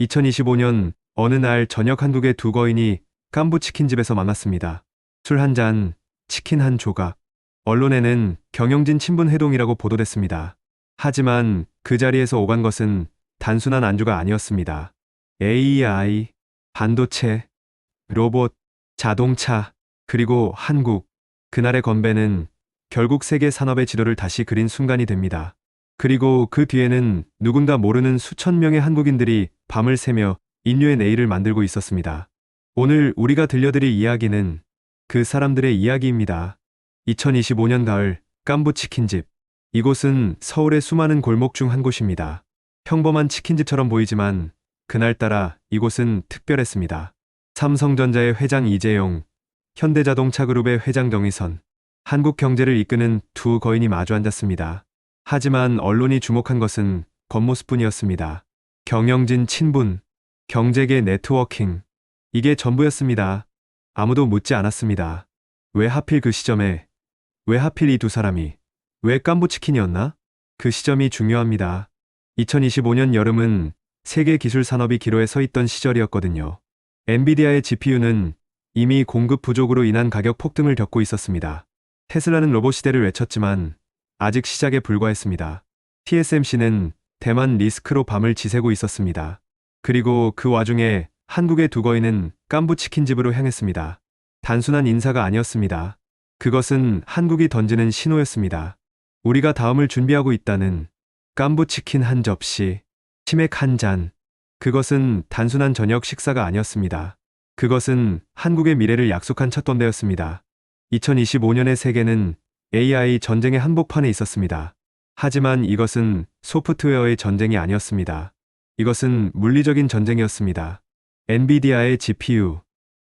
2025년 어느 날 저녁 한국의 두 거인이 깐부치킨집에서 만났습니다. 술 한 잔, 치킨 한 조각. 언론에는 경영진 친분 회동이라고 보도됐습니다. 하지만 그 자리에서 오간 것은 단순한 안주가 아니었습니다. AI, 반도체, 로봇, 자동차, 그리고 한국. 그날의 건배는 결국 세계 산업의 지도를 다시 그린 순간이 됩니다. 그리고 그 뒤에는 누군가 모르는 수천 명의 한국인들이 밤을 새며 인류의 내일을 만들고 있었습니다. 오늘 우리가 들려드릴 이야기는 그 사람들의 이야기입니다. 2025년 가을 깐부치킨집. 이곳은 서울의 수많은 골목 중 한 곳입니다. 평범한 치킨집처럼 보이지만 그날따라 이곳은 특별했습니다. 삼성전자의 회장 이재용, 현대자동차 그룹의 회장 정의선, 한국 경제를 이끄는 두 거인이 마주 앉았습니다. 하지만 언론이 주목한 것은 겉모습뿐이었습니다. 경영진 친분, 경제계 네트워킹. 이게 전부였습니다. 아무도 묻지 않았습니다. 왜 하필 그 시점에, 왜 하필 이 두 사람이, 왜 깐부치킨이었나? 그 시점이 중요합니다. 2025년 여름은 세계 기술 산업이 기로에 서 있던 시절이었거든요. 엔비디아의 GPU는 이미 공급 부족으로 인한 가격 폭등을 겪고 있었습니다. 테슬라는 로봇 시대를 외쳤지만 아직 시작에 불과했습니다. TSMC는 대만 리스크로 밤을 지새고 있었습니다. 그리고 그 와중에 한국의 두 거인은 깐부치킨집으로 향했습니다. 단순한 인사가 아니었습니다. 그것은 한국이 던지는 신호였습니다. 우리가 다음을 준비하고 있다는. 깐부치킨 한 접시, 치맥 한 잔. 그것은 단순한 저녁 식사가 아니었습니다. 그것은 한국의 미래를 약속한 첫 건대였습니다. 2025년의 세계는 AI 전쟁의 한복판에 있었습니다. 하지만 이것은 소프트웨어의 전쟁이 아니었습니다. 이것은 물리적인 전쟁이었습니다. 엔비디아의 GPU,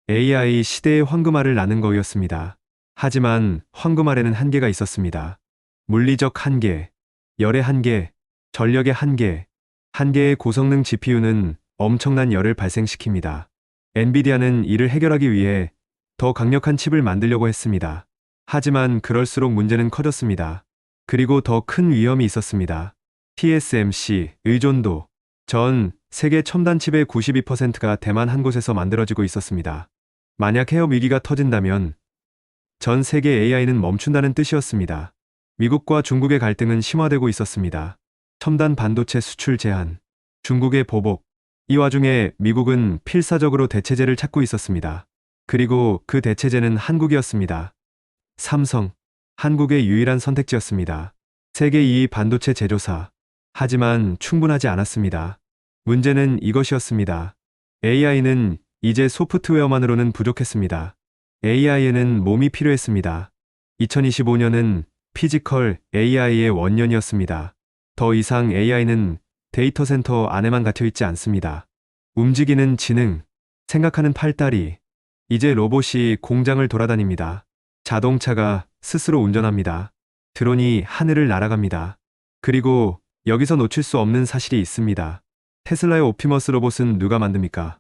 AI 시대의 황금알을 나는 거였습니다. 하지만 황금알에는 한계가 있었습니다. 물리적 한계, 열의 한계, 전력의 한계. 한계의 고성능 GPU는 엄청난 열을 발생시킵니다. 엔비디아는 이를 해결하기 위해 더 강력한 칩을 만들려고 했습니다. 하지만 그럴수록 문제는 커졌습니다. 그리고 더 큰 위험이 있었습니다. TSMC, 의존도. 전 세계 첨단 칩의 92%가 대만 한 곳에서 만들어지고 있었습니다. 만약 해협 위기가 터진다면 전 세계 AI는 멈춘다는 뜻이었습니다. 미국과 중국의 갈등은 심화되고 있었습니다. 첨단 반도체 수출 제한, 중국의 보복. 이 와중에 미국은 필사적으로 대체제를 찾고 있었습니다. 그리고 그 대체제는 한국이었습니다. 삼성, 한국의 유일한 선택지였습니다. 세계 2위 반도체 제조사. 하지만 충분하지 않았습니다. 문제는 이것이었습니다. AI는 이제 소프트웨어만으로는 부족했습니다. AI에는 몸이 필요했습니다. 2025년은 피지컬 AI의 원년이었습니다. 더 이상 AI는 데이터 센터 안에만 갇혀있지 않습니다. 움직이는 지능, 생각하는 팔다리. 이제 로봇이 공장을 돌아다닙니다. 자동차가 스스로 운전합니다. 드론이 하늘을 날아갑니다. 그리고 여기서 놓칠 수 없는 사실이 있습니다. 테슬라의 옵티머스 로봇은 누가 만듭니까?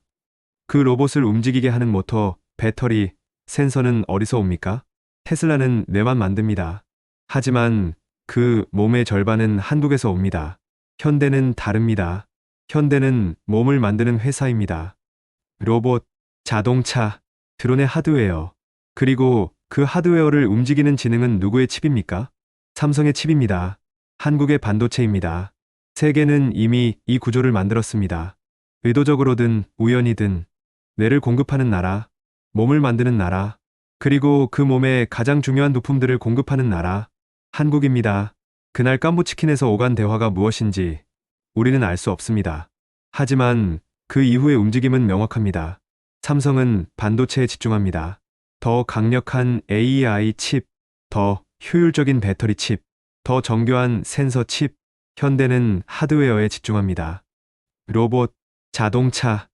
그 로봇을 움직이게 하는 모터, 배터리, 센서는 어디서 옵니까? 테슬라는 뇌만 만듭니다. 하지만 그 몸의 절반은 한국에서 옵니다. 현대는 다릅니다. 현대는 몸을 만드는 회사입니다. 로봇, 자동차, 드론의 하드웨어. 그리고 그 하드웨어를 움직이는 지능은 누구의 칩입니까? 삼성의 칩입니다. 한국의 반도체입니다. 세계는 이미 이 구조를 만들었습니다. 의도적으로든 우연이든 뇌를 공급하는 나라, 몸을 만드는 나라, 그리고 그 몸에 가장 중요한 부품들을 공급하는 나라, 한국입니다. 그날 깐부치킨에서 오간 대화가 무엇인지 우리는 알 수 없습니다. 하지만 그 이후의 움직임은 명확합니다. 삼성은 반도체에 집중합니다. 더 강력한 AI 칩, 더 효율적인 배터리 칩, 더 정교한 센서 칩. 현대는 하드웨어에 집중합니다. 로봇, 자동차,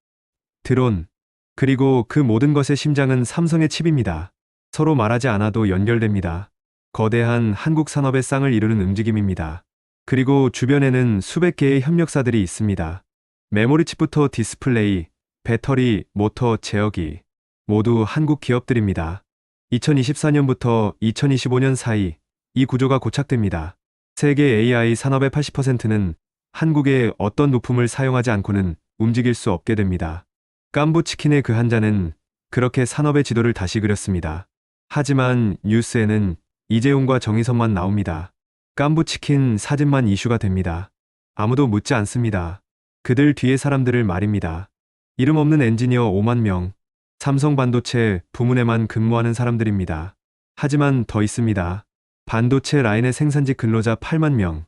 드론, 그리고 그 모든 것의 심장은 삼성의 칩입니다. 서로 말하지 않아도 연결됩니다. 거대한 한국 산업의 쌍을 이루는 움직임입니다. 그리고 주변에는 수백 개의 협력사들이 있습니다. 메모리 칩부터 디스플레이, 배터리, 모터, 제어기. 모두 한국 기업들입니다. 2024년부터 2025년 사이 이 구조가 고착됩니다. 세계 AI 산업의 80%는 한국의 어떤 부품을 사용하지 않고는 움직일 수 없게 됩니다. 깐부치킨의 그 한 잔은 그렇게 산업의 지도를 다시 그렸습니다. 하지만 뉴스에는 이재용과 정의선만 나옵니다. 깐부치킨 사진만 이슈가 됩니다. 아무도 묻지 않습니다. 그들 뒤의 사람들을 말입니다. 이름 없는 엔지니어 5만 명, 삼성 반도체 부문에만 근무하는 사람들입니다. 하지만 더 있습니다. 반도체 라인의 생산직 근로자 8만 명,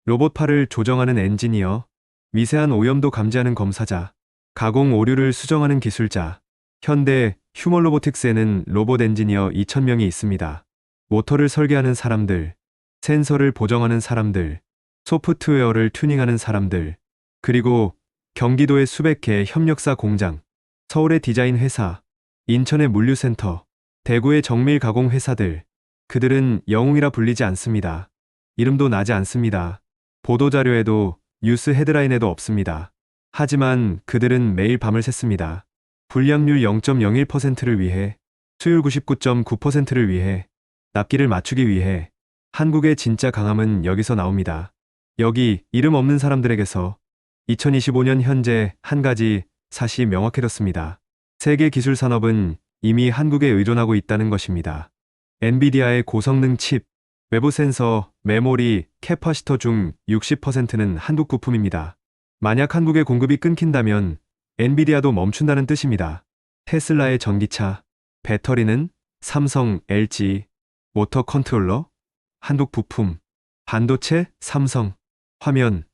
로봇팔을 조정하는 엔지니어, 미세한 오염도 감지하는 검사자, 가공 오류를 수정하는 기술자, 현대 휴먼로보틱스에는 로봇 엔지니어 2,000명이 있습니다. 모터를 설계하는 사람들, 센서를 보정하는 사람들, 소프트웨어를 튜닝하는 사람들, 그리고 경기도의 수백 개의 협력사 공장, 서울의 디자인 회사, 인천의 물류센터, 대구의 정밀 가공 회사들, 그들은 영웅이라 불리지 않습니다. 이름도 나지 않습니다. 보도자료에도 뉴스 헤드라인에도 없습니다. 하지만 그들은 매일 밤을 샜습니다. 불량률 0.01%를 위해, 수율 99.9%를 위해, 납기를 맞추기 위해. 한국의 진짜 강함은 여기서 나옵니다. 여기 이름 없는 사람들에게서 2025년 현재 한 가지 사실이 명확해졌습니다. 세계 기술 산업은 이미 한국에 의존하고 있다는 것입니다. 엔비디아의 고성능 칩, 외부 센서, 메모리, 캐파시터 중 60%는 한국 부품입니다. 만약 한국의 공급이 끊긴다면 엔비디아도 멈춘다는 뜻입니다. 테슬라의 전기차, 배터리는 삼성, LG, 모터 컨트롤러, 한국 부품, 반도체, 삼성, 화면,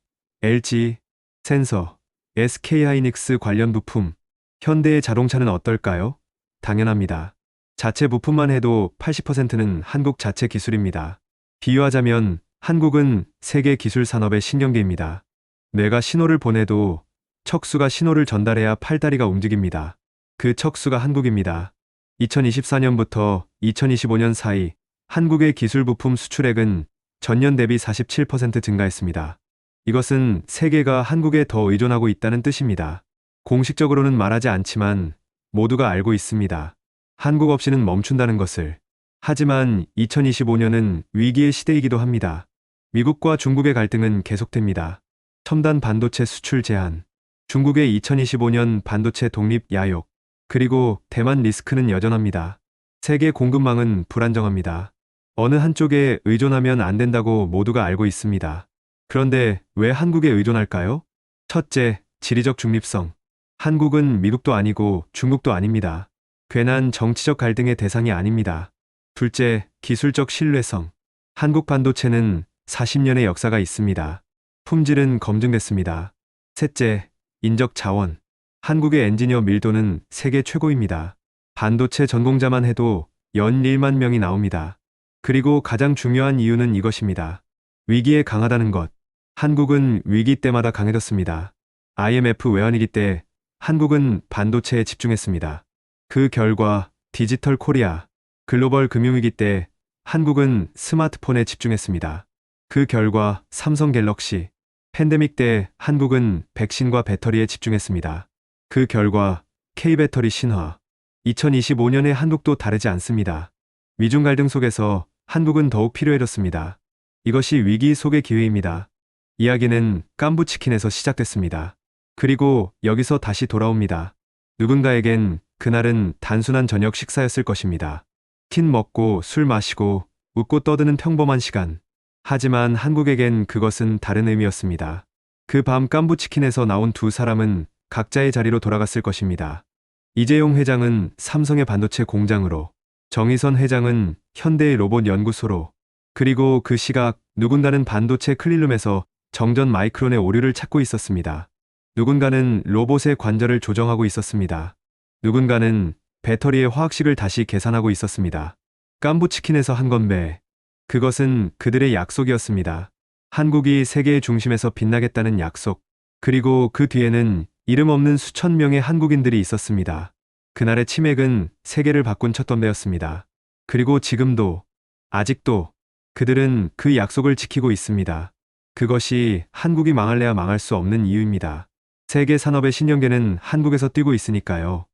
LG, 센서, SK하이닉스 관련 부품, 현대의 자동차는 어떨까요? 당연합니다. 자체 부품만 해도 80%는 한국 자체 기술입니다. 비유하자면 한국은 세계 기술 산업의 신경계입니다. 뇌가 신호를 보내도 척수가 신호를 전달해야 팔다리가 움직입니다. 그 척수가 한국입니다. 2024년부터 2025년 사이 한국의 기술 부품 수출액은 전년 대비 47% 증가했습니다. 이것은 세계가 한국에 더 의존하고 있다는 뜻입니다. 공식적으로는 말하지 않지만 모두가 알고 있습니다. 한국 없이는 멈춘다는 것을. 하지만 2025년은 위기의 시대이기도 합니다. 미국과 중국의 갈등은 계속됩니다. 첨단 반도체 수출 제한, 중국의 2025년 반도체 독립 야욕, 그리고 대만 리스크는 여전합니다. 세계 공급망은 불안정합니다. 어느 한쪽에 의존하면 안 된다고 모두가 알고 있습니다. 그런데 왜 한국에 의존할까요? 첫째, 지리적 중립성. 한국은 미국도 아니고 중국도 아닙니다. 괜한 정치적 갈등의 대상이 아닙니다. 둘째, 기술적 신뢰성. 한국 반도체는 40년의 역사가 있습니다. 품질은 검증됐습니다. 셋째, 인적 자원. 한국의 엔지니어 밀도는 세계 최고입니다. 반도체 전공자만 해도 연 1만 명이 나옵니다. 그리고 가장 중요한 이유는 이것입니다. 위기에 강하다는 것. 한국은 위기 때마다 강해졌습니다. IMF 외환위기 때 한국은 반도체에 집중했습니다. 그 결과 디지털 코리아, 글로벌 금융위기 때 한국은 스마트폰에 집중했습니다. 그 결과 삼성 갤럭시, 팬데믹 때 한국은 백신과 배터리에 집중했습니다. 그 결과 K배터리 신화. 2025년의 한국도 다르지 않습니다. 미중 갈등 속에서 한국은 더욱 필요해졌습니다. 이것이 위기 속의 기회입니다. 이야기는 깐부치킨에서 시작됐습니다. 그리고 여기서 다시 돌아옵니다. 누군가에겐 그날은 단순한 저녁 식사였을 것입니다. 치킨 먹고 술 마시고 웃고 떠드는 평범한 시간. 하지만 한국에겐 그것은 다른 의미였습니다. 그 밤 깐부치킨에서 나온 두 사람은 각자의 자리로 돌아갔을 것입니다. 이재용 회장은 삼성의 반도체 공장으로, 정의선 회장은 현대의 로봇 연구소로, 그리고 그 시각 누군가는 반도체 클린룸에서 정전 마이크론의 오류를 찾고 있었습니다. 누군가는 로봇의 관절을 조정하고 있었습니다. 누군가는 배터리의 화학식을 다시 계산하고 있었습니다. 깐부치킨에서 한 건배. 그것은 그들의 약속이었습니다. 한국이 세계의 중심에서 빛나겠다는 약속. 그리고 그 뒤에는 이름 없는 수천 명의 한국인들이 있었습니다. 그날의 치맥은 세계를 바꾼 첫 건배였습니다. 그리고 지금도, 아직도 그들은 그 약속을 지키고 있습니다. 그것이 한국이 망할래야 망할 수 없는 이유입니다. 세계 산업의 신경계는 한국에서 뛰고 있으니까요.